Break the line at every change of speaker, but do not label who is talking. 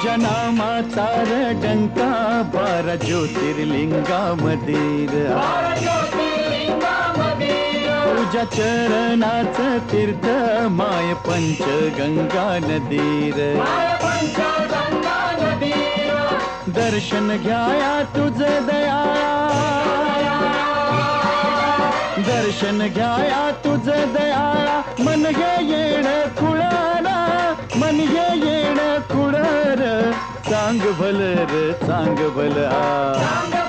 तुझ्या नामाचा डंका 12 ज्योतिर्लिंगामधीर तुझ्या चरणाचं तीर्थ माय पंचगंगा नदीर दर्शन घ्याया तुझं दयाळा दर्शन घ्याया तुझं दयाळा मन घे येण खुळाला मन घे येण खुळर चांग भलर चांग भल